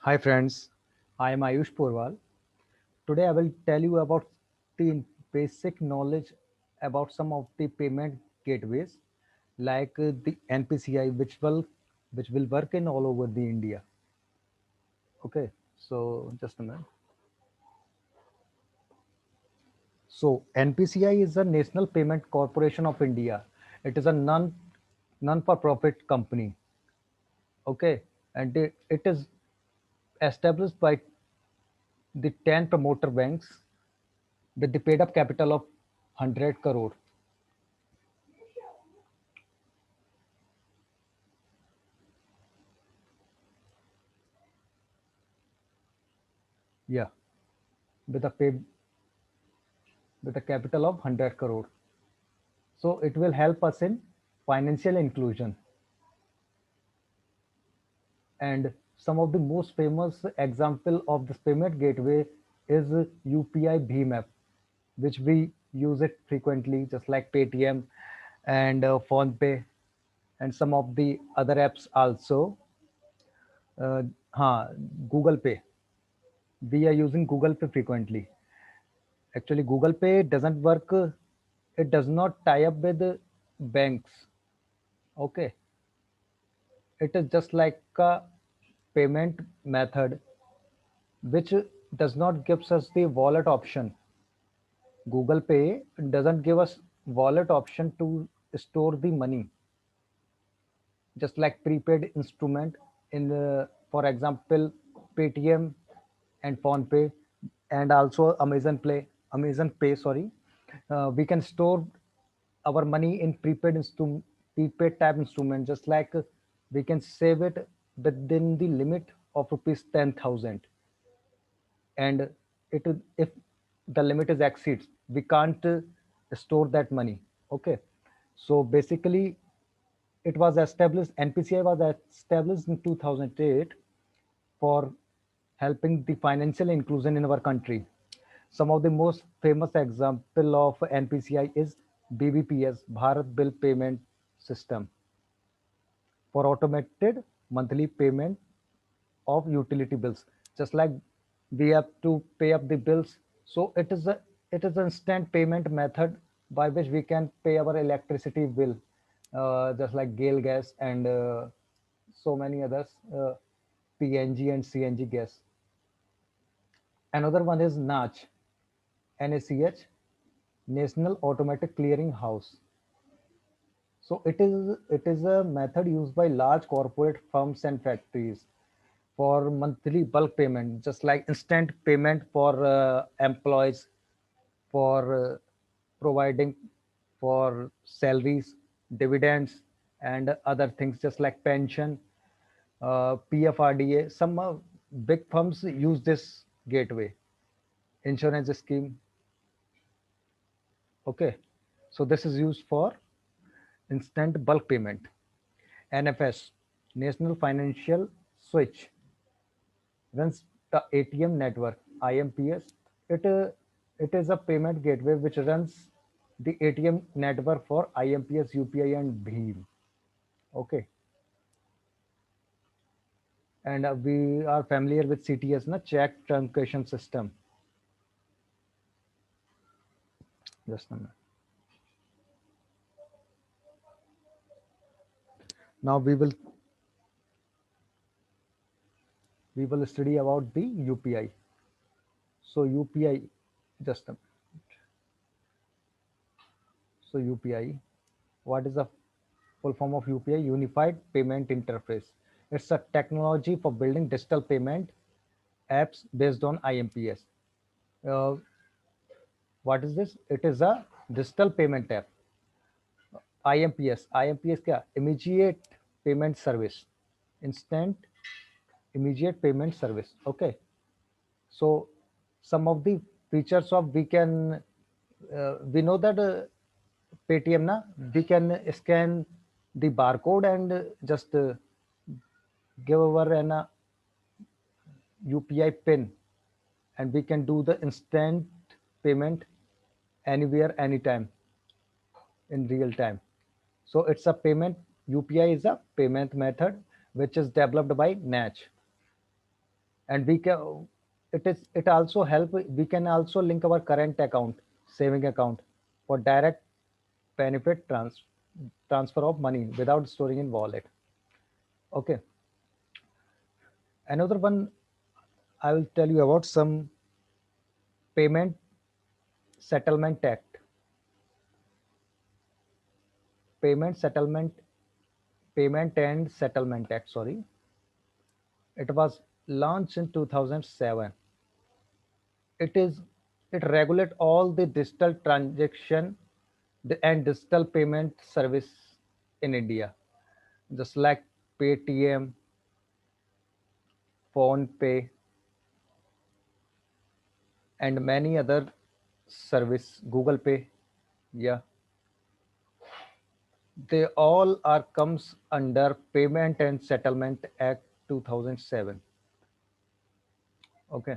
Hi friends, I am Ayush Porwal. Today I will tell you about the basic knowledge about some of the payment gateways like the NPCI which will work in all over the India. Okay, so just a minute. So NPCI is the National Payment Corporation of India. It is a non for profit company. Okay, and it is established by the 10 promoter banks with the paid up capital of 100 crore. Yeah, with a pay with a capital of 100 crore. So it will help us in financial inclusion. And some of the most famous example of this payment gateway is UPI Bhim app, which we use it frequently, just like Paytm and PhonePe and some of the other apps also. Uh, Google Pay. We are using Google Pay frequently. Actually, Google Pay doesn't work. It does not tie up with banks. Okay, it is just like a payment method which does not gives us the wallet option. Google Pay doesn't give us wallet option to store the money, just like prepaid instrument in for example Paytm and PhonePe and also Amazon Pay, sorry. We can store our money in prepaid type instrument, just like we can save it within the limit of rupees 10,000, and if the limit is exceeds, we can't store that money. Okay, so basically it was established NPCI was established in 2008 for helping the financial inclusion in our country. Some of the most famous example of NPCI is BBPS, Bharat Bill Payment System, for automated monthly payment of utility bills. Just like we have to pay up the bills, so it is an instant payment method by which we can pay our electricity bill, just like Gale gas and so many others, PNG and CNG gas. Another one is NACH, National Automatic Clearing House. So it is a method used by large corporate firms and factories for monthly bulk payment, just like instant payment for employees, for providing for salaries, dividends, and other things, just like pension, PFRDA. Some big firms use this gateway, insurance scheme. Okay, so this is used for instant bulk payment. NFS, National Financial Switch, runs the ATM network, IMPS. It is a payment gateway which runs the ATM network for IMPS, UPI, and Bheem. Okay, and we are familiar with CTS, na check truncation system. Just a minute. Now we will study about the UPI. So UPI, just a minute. So UPI, what is the full form of UPI? Unified Payment Interface. It's a technology for building digital payment apps based on IMPS. Uh, what is this? It is a digital payment app. IMPS क्या? Immediate payment service, instant immediate payment service. Okay, so some of the features of we know that Paytm na, we can scan the barcode and just give our an UPI pin, and we can do the instant payment anywhere, anytime, in real time. So it's a payment. UPI is a payment method which is developed by NACH. And it also help, we can also link our current account, saving account, for direct benefit transfer of money without storing in wallet. Okay, another one, I will tell you about some payment settlement act. Payment and settlement act, sorry. It was launched in 2007. It is it regulate all the digital transaction and digital payment service in India, just like Paytm, phone pay, and many other service, Google Pay. Yeah, they all are comes under Payment and Settlement Act 2007. Okay,